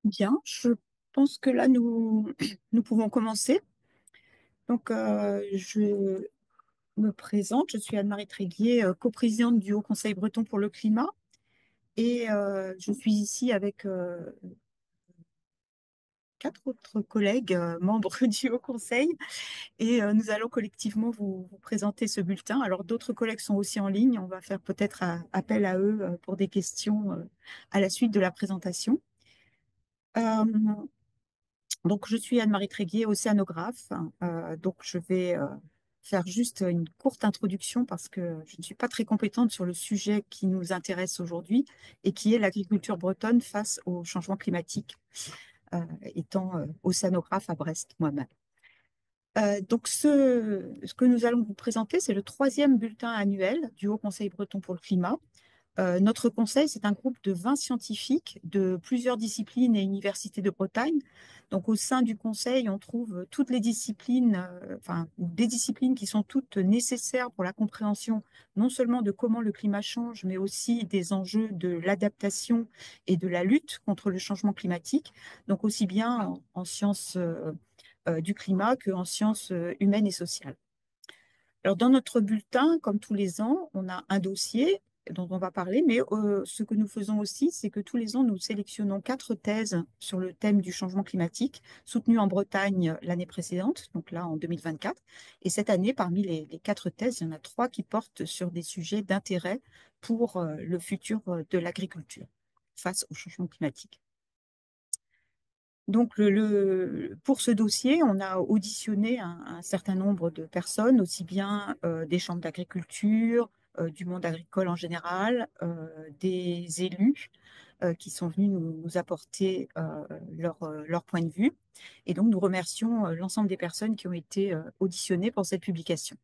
Bien, je pense que là, nous pouvons commencer. Donc, je me présente, je suis Anne-Marie Tréguier, coprésidente du Haut Conseil breton pour le climat. Et je suis ici avec quatre autres collègues, membres du Haut Conseil. Et nous allons collectivement vous présenter ce bulletin. Alors, d'autres collègues sont aussi en ligne. On va faire peut-être appel à eux pour des questions à la suite de la présentation. Euh, Donc, je suis Anne-Marie Tréguier, océanographe. Donc, je vais faire juste une courte introduction parce que je ne suis pas très compétente sur le sujet qui nous intéresse aujourd'hui et qui est l'agriculture bretonne face au changement climatique, étant océanographe à Brest moi-même. Donc, ce que nous allons vous présenter, c'est le troisième bulletin annuel du Haut Conseil breton pour le climat. Notre conseil, c'est un groupe de 20 scientifiques de plusieurs disciplines et universités de Bretagne. Donc, au sein du conseil, on trouve toutes les disciplines, enfin, des disciplines qui sont toutes nécessaires pour la compréhension non seulement de comment le climat change, mais aussi des enjeux de l'adaptation et de la lutte contre le changement climatique. Donc, aussi bien en sciences du climat qu'en sciences humaines et sociales. Alors, dans notre bulletin, comme tous les ans, on a un dossier dont on va parler, mais ce que nous faisons aussi, c'est que tous les ans, nous sélectionnons quatre thèses sur le thème du changement climatique, soutenues en Bretagne l'année précédente, donc là en 2024. Et cette année, parmi les quatre thèses, il y en a trois qui portent sur des sujets d'intérêt pour le futur de l'agriculture face au changement climatique. Donc, pour ce dossier, on a auditionné un certain nombre de personnes, aussi bien des chambres d'agriculture, du monde agricole en général, des élus qui sont venus nous apporter leur point de vue. Et donc, nous remercions l'ensemble des personnes qui ont été auditionnées pour cette publication.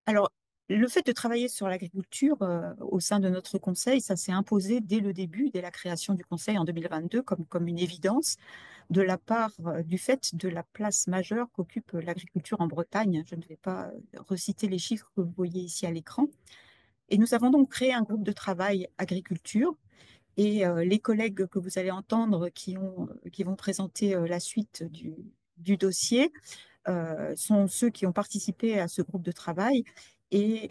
Alors, le fait de travailler sur l'agriculture au sein de notre conseil, ça s'est imposé dès le début, dès la création du conseil en 2022, comme une évidence de la part du fait de la place majeure qu'occupe l'agriculture en Bretagne. Je ne vais pas reciter les chiffres que vous voyez ici à l'écran. Et nous avons donc créé un groupe de travail agriculture. Et les collègues que vous allez entendre qui vont présenter la suite du dossier sont ceux qui ont participé à ce groupe de travail et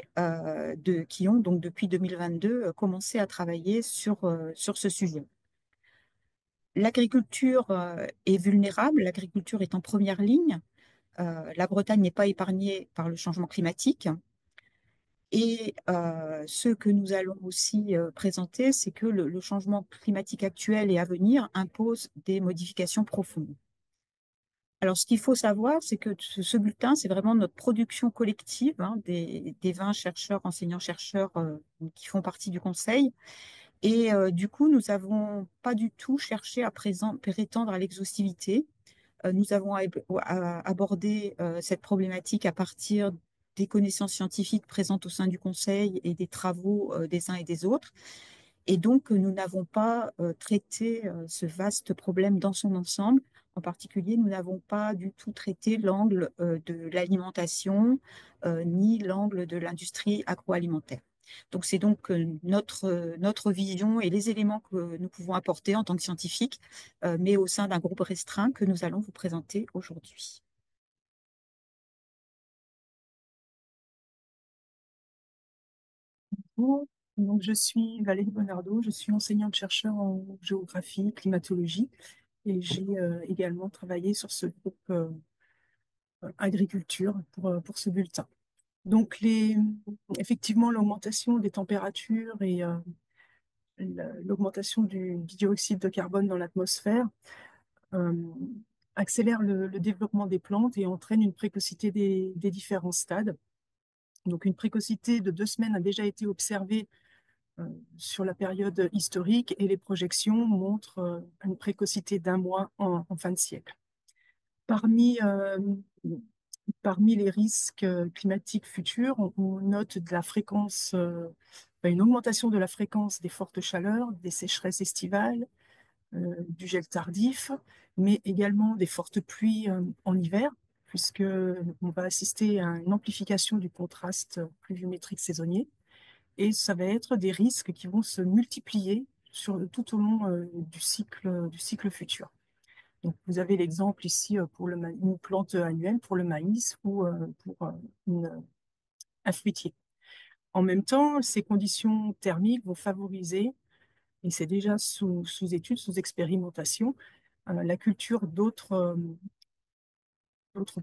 qui ont donc depuis 2022 commencé à travailler sur ce sujet. L'agriculture est vulnérable, l'agriculture est en première ligne. La Bretagne n'est pas épargnée par le changement climatique. Et ce que nous allons aussi présenter, c'est que le changement climatique actuel et à venir impose des modifications profondes. Alors, ce qu'il faut savoir, c'est que ce bulletin, c'est vraiment notre production collective hein, des 20 chercheurs, enseignants-chercheurs qui font partie du conseil. Et du coup, nous n'avons pas du tout cherché à prétendre à l'exhaustivité. Nous avons abordé cette problématique à partir des connaissances scientifiques présentes au sein du Conseil et des travaux des uns et des autres. Et donc, nous n'avons pas traité ce vaste problème dans son ensemble. En particulier, nous n'avons pas du tout traité l'angle de l'alimentation ni l'angle de l'industrie agroalimentaire. Donc, c'est donc notre vision et les éléments que nous pouvons apporter en tant que scientifiques, mais au sein d'un groupe restreint que nous allons vous présenter aujourd'hui. Bonjour. Donc, je suis Valérie Bonardo, je suis enseignante-chercheur en géographie, climatologie et j'ai également travaillé sur ce groupe agriculture pour ce bulletin. Donc, effectivement, l'augmentation des températures et l'augmentation du dioxyde de carbone dans l'atmosphère euh, accélère le développement des plantes et entraîne une précocité des différents stades. Donc, une précocité de 2 semaines a déjà été observée euh, sur la période historique et les projections montrent une précocité d'1 mois en fin de siècle. Parmi, euh, Parmi les risques climatiques futurs, on note de la fréquence, une augmentation de la fréquence des fortes chaleurs, des sécheresses estivales, du gel tardif, mais également des fortes pluies en hiver, puisque on va assister à une amplification du contraste pluviométrique saisonnier. Et ça va être des risques qui vont se multiplier tout au long du cycle futur. Donc, vous avez l'exemple ici pour une plante annuelle pour le maïs ou pour un fruitier. En même temps, ces conditions thermiques vont favoriser, et c'est déjà sous étude, sous expérimentation, la culture d'autres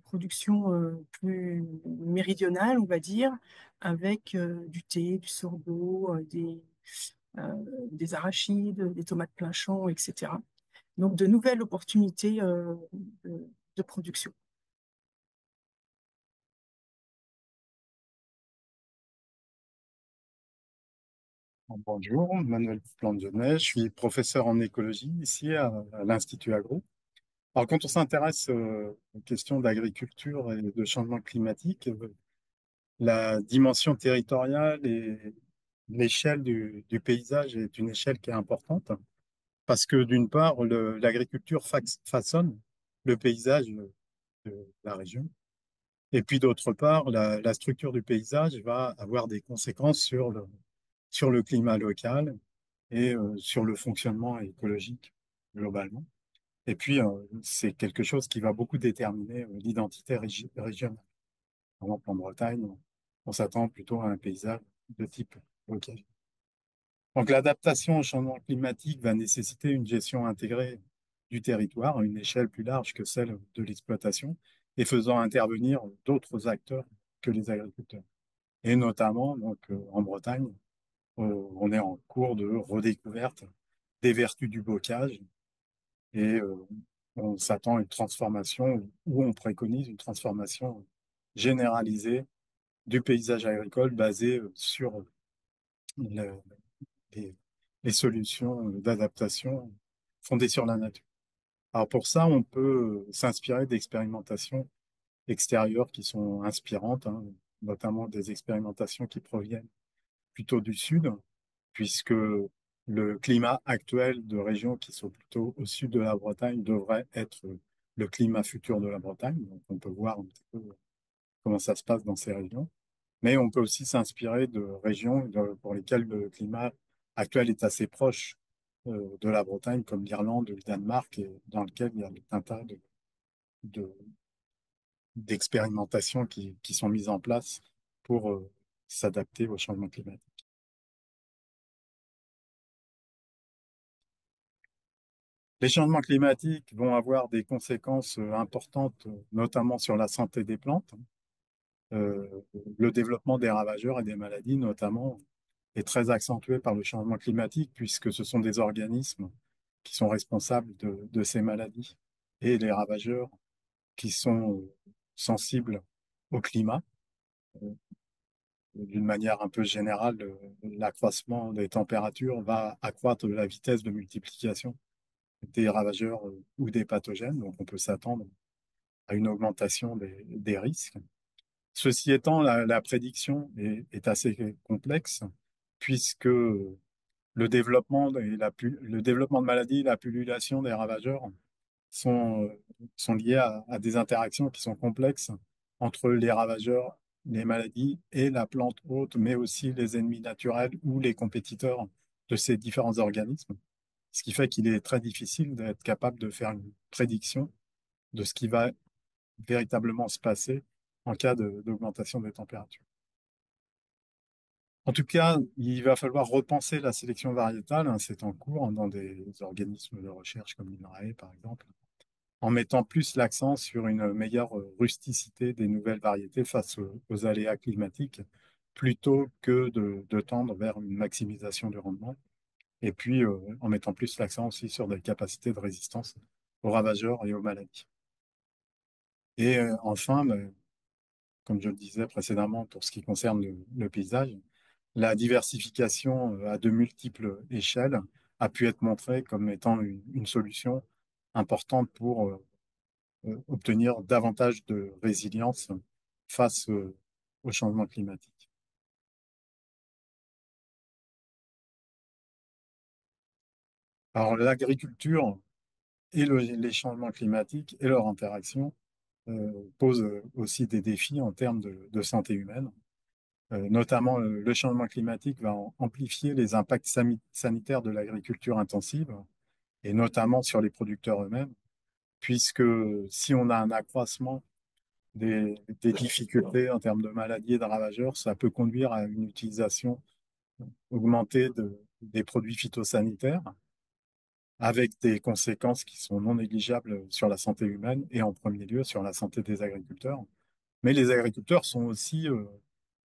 productions plus méridionales, on va dire, avec du thé, du sorgho, des arachides, des tomates plein champ, etc. Donc, de nouvelles opportunités de production. Bonjour, Manuel Plangenet, je suis professeur en écologie ici à l'Institut Agro. Alors, quand on s'intéresse aux questions d'agriculture et de changement climatique, la dimension territoriale et l'échelle du paysage est une échelle qui est importante parce que d'une part, l'agriculture façonne le paysage de la région et puis d'autre part, la structure du paysage va avoir des conséquences sur le climat local et sur le fonctionnement écologique globalement. Et puis, c'est quelque chose qui va beaucoup déterminer l'identité régionale. Par exemple, en Bretagne, on s'attend plutôt à un paysage de type local. Donc, l'adaptation au changement climatique va nécessiter une gestion intégrée du territoire à une échelle plus large que celle de l'exploitation et faisant intervenir d'autres acteurs que les agriculteurs. Et notamment, donc, en Bretagne, on est en cours de redécouverte des vertus du bocage et on s'attend à une transformation ou on préconise une transformation généralisée du paysage agricole basé sur le- les, les solutions d'adaptation fondées sur la nature. Alors pour ça, on peut s'inspirer d'expérimentations extérieures qui sont inspirantes, hein, notamment des expérimentations qui proviennent plutôt du sud, puisque le climat actuel de régions qui sont plutôt au sud de la Bretagne devrait être le climat futur de la Bretagne. Donc, on peut voir un petit peu comment ça se passe dans ces régions. Mais on peut aussi s'inspirer de régions pour lesquelles le climat actuel est assez proche de la Bretagne, comme l'Irlande ou le Danemark, et dans lequel il y a tout un tas de- d'expérimentations qui sont mises en place pour s'adapter au changement climatique. Les changements climatiques vont avoir des conséquences importantes, notamment sur la santé des plantes. Le développement des ravageurs et des maladies, notamment, est très accentué par le changement climatique, puisque ce sont des organismes qui sont responsables de ces maladies et les ravageurs qui sont sensibles au climat. Euh, D'une manière un peu générale, l'accroissement des températures va accroître la vitesse de multiplication des ravageurs ou des pathogènes, donc on peut s'attendre à une augmentation des risques. Ceci étant, la prédiction est assez complexe puisque le développement de maladies, la pullulation des ravageurs sont liés à des interactions qui sont complexes entre les ravageurs, les maladies et la plante hôte, mais aussi les ennemis naturels ou les compétiteurs de ces différents organismes. Ce qui fait qu'il est très difficile d'être capable de faire une prédiction de ce qui va véritablement se passer en cas d'augmentation des températures. En tout cas, il va falloir repenser la sélection variétale, hein, c'est en cours dans des organismes de recherche comme l'INRAE par exemple, en mettant plus l'accent sur une meilleure rusticité des nouvelles variétés face aux aléas climatiques, plutôt que de tendre vers une maximisation du rendement, et puis en mettant plus l'accent aussi sur des capacités de résistance aux ravageurs et aux maladies. Et enfin, comme je le disais précédemment, pour ce qui concerne le paysage, la diversification à de multiples échelles a pu être montrée comme étant une solution importante pour obtenir davantage de résilience face au changement climatique. Alors, l'agriculture et les changements climatiques et leur interaction posent aussi des défis en termes de santé humaine. Notamment, le changement climatique va amplifier les impacts sanitaires de l'agriculture intensive, et notamment sur les producteurs eux-mêmes, puisque si on a un accroissement des difficultés en termes de maladies et de ravageurs, ça peut conduire à une utilisation augmentée des produits phytosanitaires, avec des conséquences qui sont non négligeables sur la santé humaine et en premier lieu sur la santé des agriculteurs. Mais les agriculteurs sont aussi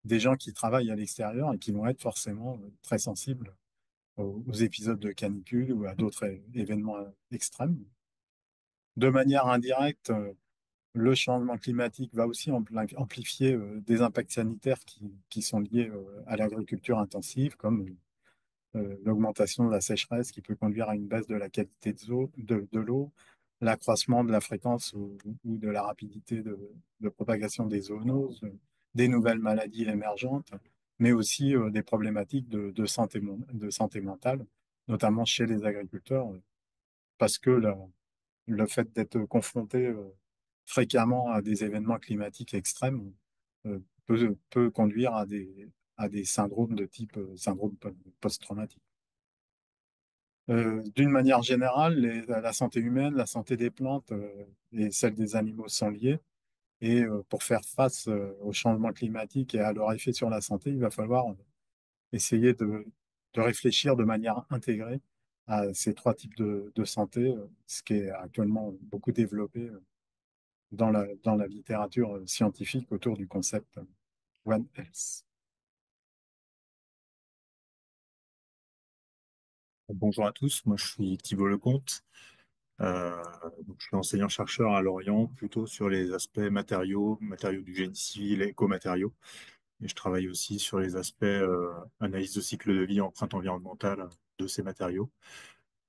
des gens qui travaillent à l'extérieur et qui vont être forcément très sensibles aux épisodes de canicule ou à d'autres événements extrêmes. De manière indirecte, le changement climatique va aussi amplifier des impacts sanitaires qui sont liés à l'agriculture intensive, comme l'augmentation de la sécheresse qui peut conduire à une baisse de la qualité de l'eau, l'accroissement de la fréquence ou de la rapidité de propagation des zoonoses, des nouvelles maladies émergentes, mais aussi des problématiques de santé mentale, notamment chez les agriculteurs, parce que le fait d'être confronté fréquemment à des événements climatiques extrêmes peut conduire à des syndromes de type syndrome post-traumatique. D'une manière générale, la santé humaine, la santé des plantes et celle des animaux sont liées. Et pour faire face au changement climatique et à leur effet sur la santé, il va falloir essayer de réfléchir de manière intégrée à ces trois types de santé, ce qui est actuellement beaucoup développé dans la littérature scientifique autour du concept One Health. Bonjour à tous, moi je suis Thibault Lecomte. Euh, je suis enseignant-chercheur à Lorient, plutôt sur les aspects matériaux du génie civil et écomatériaux. Et je travaille aussi sur les aspects analyse de cycle de vie, empreinte environnementale de ces matériaux.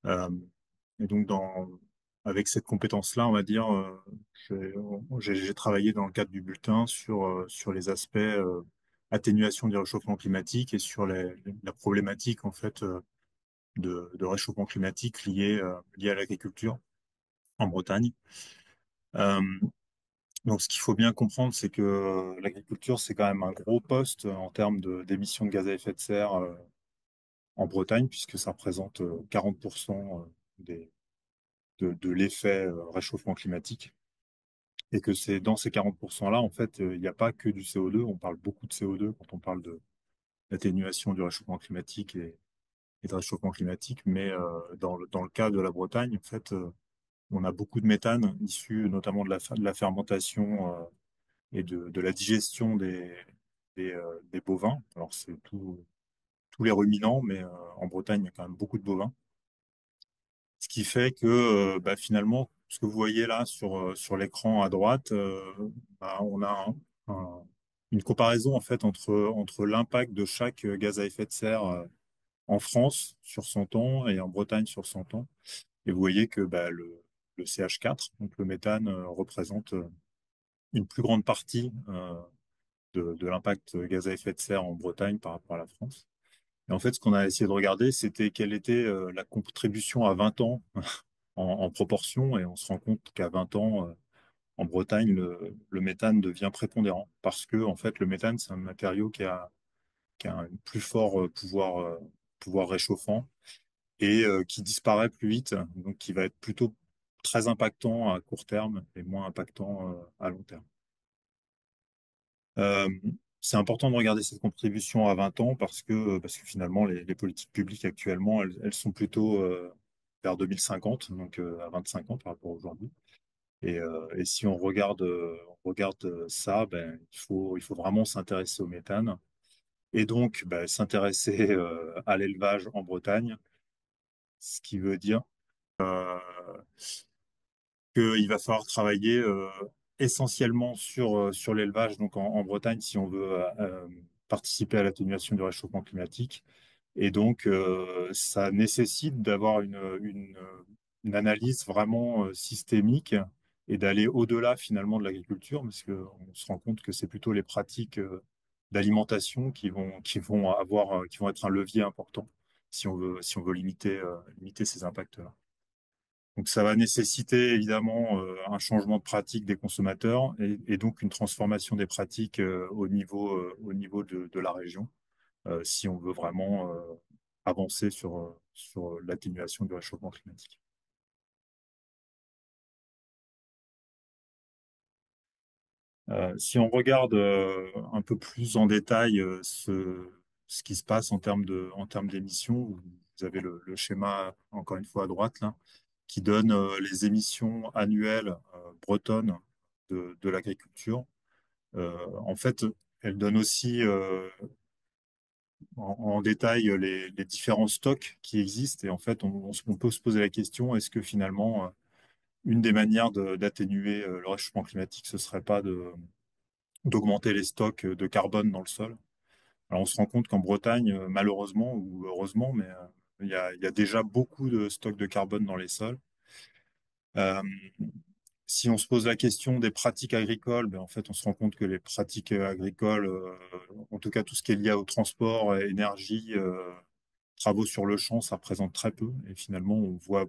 Euh, et donc, avec cette compétence-là, on va dire, j'ai travaillé dans le cadre du bulletin sur les aspects atténuation du réchauffement climatique et sur la problématique en fait de réchauffement climatique lié à l'agriculture en Bretagne. Euh, donc, ce qu'il faut bien comprendre, c'est que l'agriculture, c'est quand même un gros poste en termes d'émissions de gaz à effet de serre en Bretagne, puisque ça représente 40% de l'effet réchauffement climatique. Et que c'est dans ces 40%-là, en fait, il n'y a pas que du CO2. On parle beaucoup de CO2 quand on parle de l'atténuation du réchauffement climatique et de réchauffement climatique. Mais dans le cas de la Bretagne, en fait, on a beaucoup de méthane issu notamment de la fermentation et de la digestion des bovins. Alors, c'est tous les ruminants, mais en Bretagne, il y a quand même beaucoup de bovins. Ce qui fait que finalement, ce que vous voyez là sur l'écran à droite, on a une comparaison en fait entre l'impact de chaque gaz à effet de serre en France sur 100 ans et en Bretagne sur 100 ans. Et vous voyez que le CH4, donc le méthane, représente une plus grande partie de l'impact gaz à effet de serre en Bretagne par rapport à la France. Et en fait, ce qu'on a essayé de regarder, c'était quelle était la contribution à 20 ans en proportion, et on se rend compte qu'à 20 ans, en Bretagne, le méthane devient prépondérant, parce que en fait, le méthane, c'est un matériau qui a un plus fort pouvoir réchauffant et qui disparaît plus vite, donc qui va être plutôt très impactant à court terme et moins impactant à long terme. Euh, c'est important de regarder cette contribution à 20 ans parce que finalement, les politiques publiques actuellement, elles sont plutôt vers 2050, donc à 25 ans par rapport à aujourd'hui. Et si on regarde ça, il faut vraiment s'intéresser au méthane et donc s'intéresser à l'élevage en Bretagne, ce qui veut dire qu'il va falloir travailler essentiellement sur l'élevage donc en Bretagne si on veut participer à l'atténuation du réchauffement climatique. Et donc, ça nécessite d'avoir une analyse vraiment systémique et d'aller au-delà finalement de l'agriculture, parce qu'on se rend compte que c'est plutôt les pratiques d'alimentation qui vont être un levier important si on veut limiter ces impacts-là. Donc ça va nécessiter évidemment un changement de pratique des consommateurs et donc une transformation des pratiques au niveau de la région, si on veut vraiment avancer sur l'atténuation du réchauffement climatique. Si on regarde un peu plus en détail ce qui se passe en termes d'émissions, vous avez le schéma, encore une fois à droite, là, qui donne les émissions annuelles bretonnes de l'agriculture. En fait, elle donne aussi en détail les différents stocks qui existent. Et en fait, on peut se poser la question, est-ce que finalement, une des manières d'atténuer le réchauffement climatique, ce serait pas d'augmenter les stocks de carbone dans le sol? Alors, on se rend compte qu'en Bretagne, malheureusement ou heureusement, mais il y a déjà beaucoup de stocks de carbone dans les sols. Euh, Si on se pose la question des pratiques agricoles, ben en fait, on se rend compte que les pratiques agricoles, en tout cas tout ce qui est lié au transport, énergie, travaux sur le champ, ça représente très peu. Et finalement, on voit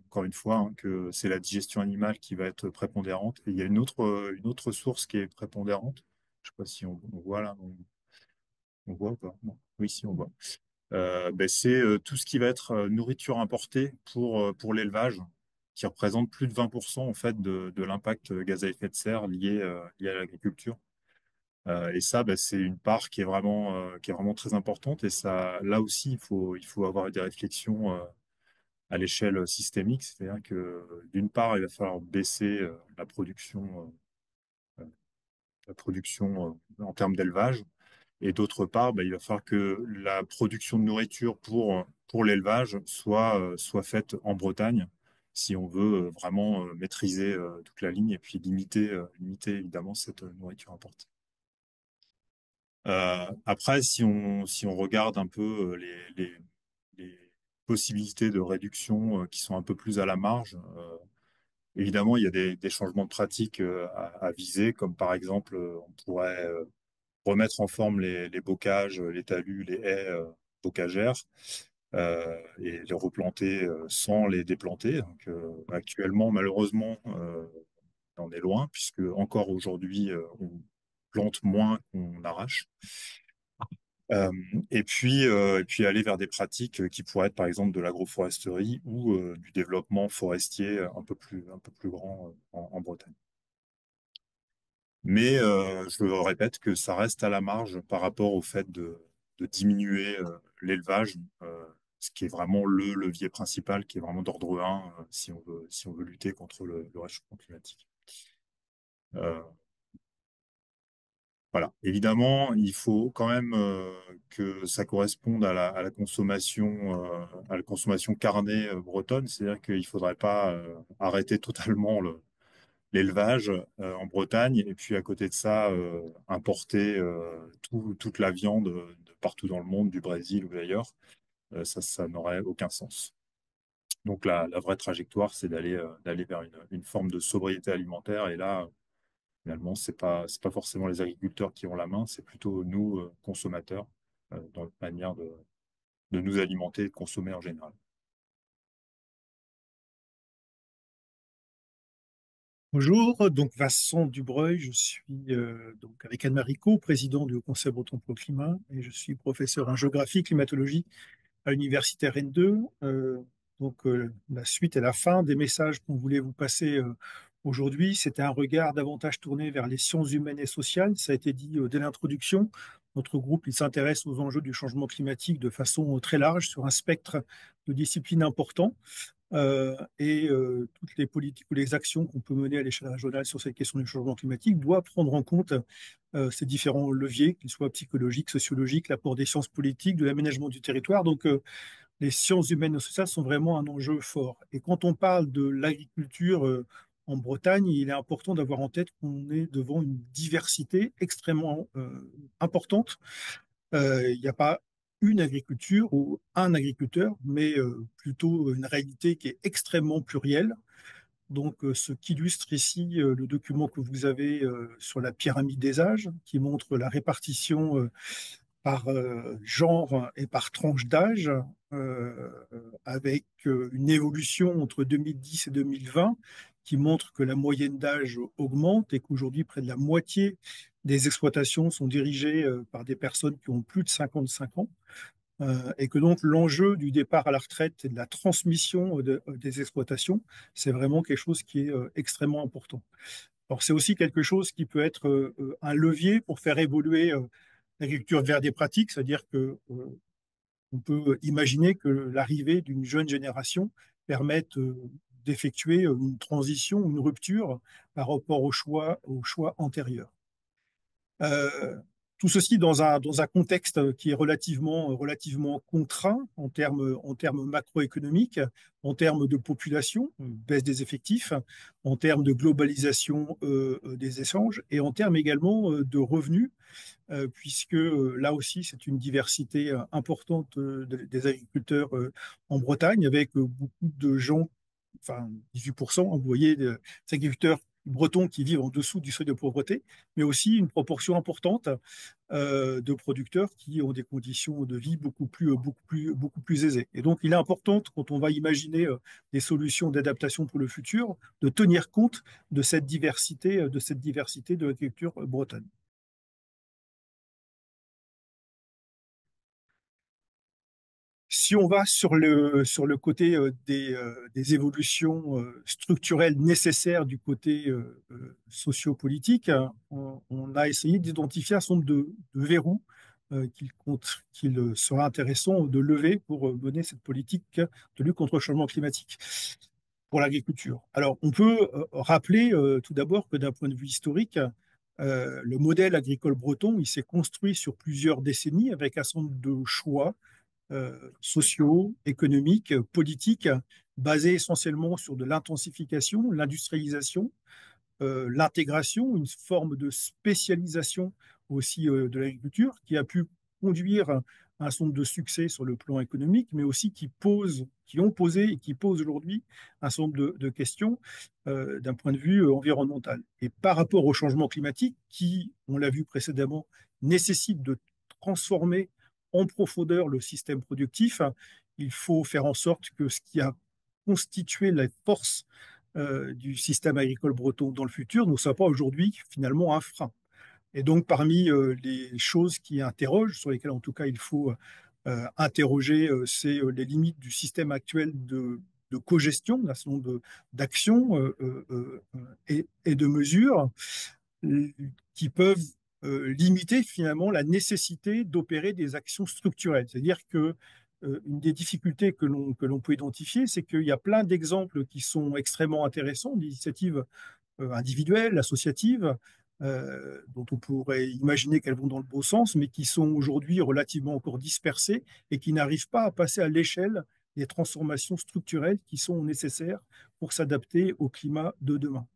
encore une fois hein, que c'est la digestion animale qui va être prépondérante. Et il y a une autre source qui est prépondérante. Je sais pas si on voit là, on voit ou pas? Non. Oui, si on voit. Ben, c'est tout ce qui va être nourriture importée pour l'élevage, qui représente plus de 20% en fait de l'impact gaz à effet de serre lié à l'agriculture. Et ça, ben, c'est une part qui est vraiment très importante. Et ça, là aussi, il faut avoir des réflexions à l'échelle systémique. C'est-à-dire que d'une part, il va falloir baisser la production en termes d'élevage. Et d'autre part, bah, il va falloir que la production de nourriture pour l'élevage soit faite en Bretagne, si on veut vraiment maîtriser toute la ligne et puis limiter évidemment cette nourriture importée. Après, si on regarde un peu les possibilités de réduction qui sont un peu plus à la marge, évidemment, il y a des changements de pratiques à viser, comme par exemple, on pourrait remettre en forme les bocages, les talus, les haies bocagères et les replanter sans les déplanter. Donc, actuellement, malheureusement, on en est loin, puisque encore aujourd'hui, on plante moins qu'on arrache. Euh, et puis aller vers des pratiques qui pourraient être par exemple de l'agroforesterie ou du développement forestier un peu plus grand en Bretagne. Mais je le répète que ça reste à la marge par rapport au fait de diminuer l'élevage, ce qui est vraiment le levier principal, qui est vraiment d'ordre 1 si on veut lutter contre le réchauffement climatique. Euh, voilà. Évidemment, il faut quand même que ça corresponde à la consommation carnée bretonne, c'est-à-dire qu'il ne faudrait pas arrêter totalement l'élevage en Bretagne et puis à côté de ça importer toute la viande de partout dans le monde, du Brésil ou d'ailleurs, ça n'aurait aucun sens. Donc la vraie trajectoire, c'est d'aller vers une forme de sobriété alimentaire et là, finalement, c'est pas forcément les agriculteurs qui ont la main, c'est plutôt nous, consommateurs, dans notre manière de nous alimenter et de consommer en général. Bonjour, donc Vincent Dubreuil, je suis donc avec Anne-Marie Co, président du Haut Conseil breton pour le climat, et je suis professeur en géographie climatologie à l'université Rennes 2. La suite et la fin des messages qu'on voulait vous passer aujourd'hui, c'était un regard davantage tourné vers les sciences humaines et sociales. Ça a été dit dès l'introduction. Notre groupe, il s'intéresse aux enjeux du changement climatique de façon très large sur un spectre de disciplines importants. Toutes les politiques ou les actions qu'on peut mener à l'échelle régionale sur cette question du changement climatique doivent prendre en compte ces différents leviers, qu'ils soient psychologiques, sociologiques, l'apport des sciences politiques, de l'aménagement du territoire. Les sciences humaines et sociales sont vraiment un enjeu fort. Et quand on parle de l'agriculture en Bretagne, il est important d'avoir en tête qu'on est devant une diversité extrêmement importante. Il n'y a pas une agriculture ou un agriculteur, mais plutôt une réalité qui est extrêmement plurielle. Ce qu'illustre ici le document que vous avez sur la pyramide des âges, qui montre la répartition par genre et par tranche d'âge, euh, avec une évolution entre 2010 et 2020 qui montre que la moyenne d'âge augmente et qu'aujourd'hui, près de la moitié des exploitations sont dirigées par des personnes qui ont plus de 55 ans, et que donc l'enjeu du départ à la retraite et de la transmission des exploitations, c'est vraiment quelque chose qui est extrêmement important. Alors c'est aussi quelque chose qui peut être un levier pour faire évoluer l'agriculture vers des pratiques, c'est-à-dire que on peut imaginer que l'arrivée d'une jeune génération permette d'effectuer une transition, une rupture par rapport aux choix antérieurs. Euh, Tout ceci dans un contexte qui est relativement contraint en termes macroéconomiques, en termes de population, baisse des effectifs, en termes de globalisation des échanges et en termes également de revenus, puisque là aussi c'est une diversité importante des agriculteurs en Bretagne, avec beaucoup de gens, enfin 18%, vous voyez, des agriculteurs bretons qui vivent en dessous du seuil de pauvreté, mais aussi une proportion importante de producteurs qui ont des conditions de vie beaucoup plus aisées. Et donc, il est important, quand on va imaginer des solutions d'adaptation pour le futur, de tenir compte de cette diversité de l'agriculture bretonne. Si on va sur le côté des évolutions structurelles nécessaires du côté sociopolitique, on a essayé d'identifier un certain nombre de verrous qu'il sera intéressant de lever pour mener cette politique de lutte contre le changement climatique pour l'agriculture. Alors, on peut rappeler tout d'abord que d'un point de vue historique, le modèle agricole breton, il s'est construit sur plusieurs décennies avec un certain nombre de choix sociaux, économiques, politiques, basés essentiellement sur de l'intensification, l'industrialisation, l'intégration, une forme de spécialisation aussi de l'agriculture qui a pu conduire à un certain nombre de succès sur le plan économique, mais aussi qui ont posé et qui posent aujourd'hui un certain nombre de questions d'un point de vue environnemental. Et par rapport au changement climatique, qui, on l'a vu précédemment, nécessite de transformer en profondeur le système productif, il faut faire en sorte que ce qui a constitué la force du système agricole breton dans le futur ne soit pas aujourd'hui finalement un frein. Et donc parmi les choses qui interrogent, sur lesquelles en tout cas il faut interroger, c'est les limites du système actuel de cogestion, d'un certain nombre d'actions et de mesures qui peuvent limiter finalement la nécessité d'opérer des actions structurelles. C'est-à-dire que une des difficultés que l'on peut identifier, c'est qu'il y a plein d'exemples qui sont extrêmement intéressants, d'initiatives individuelles, associatives, dont on pourrait imaginer qu'elles vont dans le bon sens, mais qui sont aujourd'hui relativement encore dispersées et qui n'arrivent pas à passer à l'échelle des transformations structurelles qui sont nécessaires pour s'adapter au climat de demain.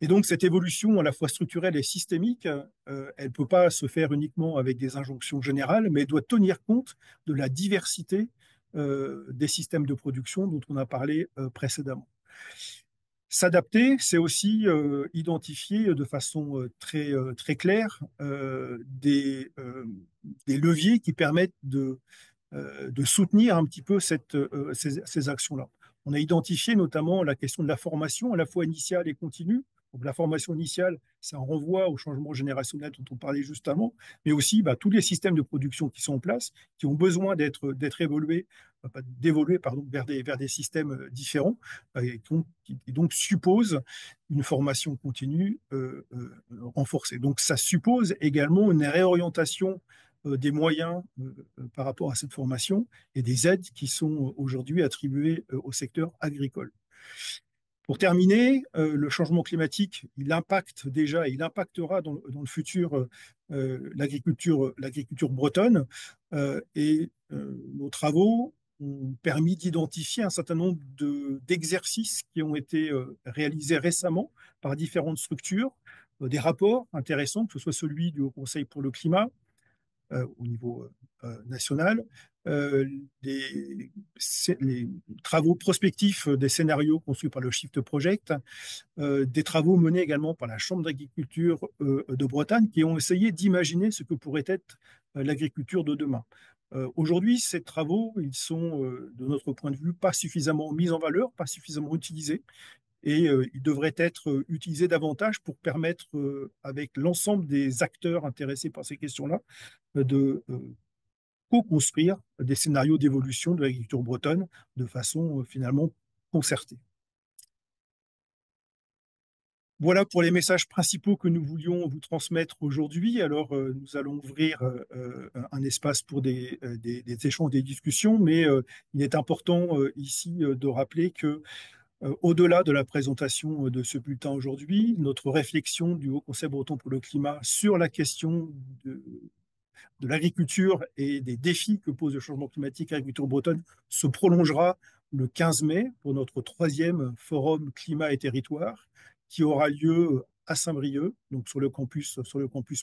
Et donc, cette évolution à la fois structurelle et systémique, elle ne peut pas se faire uniquement avec des injonctions générales, mais elle doit tenir compte de la diversité des systèmes de production dont on a parlé précédemment. S'adapter, c'est aussi identifier de façon très claire des leviers qui permettent de soutenir un petit peu ces actions-là. On a identifié notamment la question de la formation, à la fois initiale et continue. Donc, la formation initiale, ça renvoie au changement générationnel dont on parlait juste avant, mais aussi tous les systèmes de production qui sont en place, qui ont besoin d'être évolués, d'évoluer vers des systèmes différents, et donc supposent une formation continue renforcée. Donc ça suppose également une réorientation des moyens par rapport à cette formation et des aides qui sont aujourd'hui attribuées au secteur agricole. Pour terminer, le changement climatique, il impacte déjà et il impactera dans le futur l'agriculture bretonne. Nos travaux ont permis d'identifier un certain nombre d'exercices qui ont été réalisés récemment par différentes structures, des rapports intéressants, que ce soit celui du Haut Conseil pour le climat, au niveau national, euh, les travaux prospectifs des scénarios construits par le Shift Project, des travaux menés également par la Chambre d'agriculture de Bretagne qui ont essayé d'imaginer ce que pourrait être l'agriculture de demain. Aujourd'hui, ces travaux, ils sont, de notre point de vue, pas suffisamment mis en valeur, pas suffisamment utilisés, et ils devraient être utilisés davantage pour permettre, avec l'ensemble des acteurs intéressés par ces questions-là, de co-construire des scénarios d'évolution de l'agriculture bretonne de façon finalement concertée. Voilà pour les messages principaux que nous voulions vous transmettre aujourd'hui. Alors, nous allons ouvrir un espace pour des échanges, des discussions, mais il est important ici de rappeler que au-delà de la présentation de ce bulletin aujourd'hui, notre réflexion du Haut Conseil breton pour le climat sur la question de l'agriculture et des défis que pose le changement climatique à l'agriculture bretonne se prolongera le 15 mai pour notre 3e forum climat et territoire qui aura lieu à Saint-Brieuc, donc sur le campus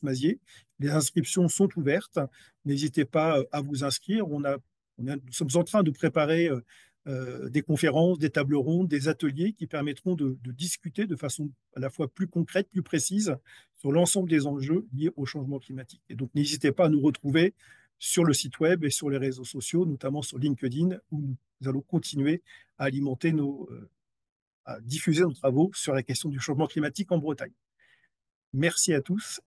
Mazier. Les inscriptions sont ouvertes. N'hésitez pas à vous inscrire. Nous sommes en train de préparer des conférences, des tables rondes, des ateliers qui permettront de discuter de façon à la fois plus concrète, plus précise sur l'ensemble des enjeux liés au changement climatique. Et donc, n'hésitez pas à nous retrouver sur le site web et sur les réseaux sociaux, notamment sur LinkedIn, où nous allons continuer à alimenter à diffuser nos travaux sur la question du changement climatique en Bretagne. Merci à tous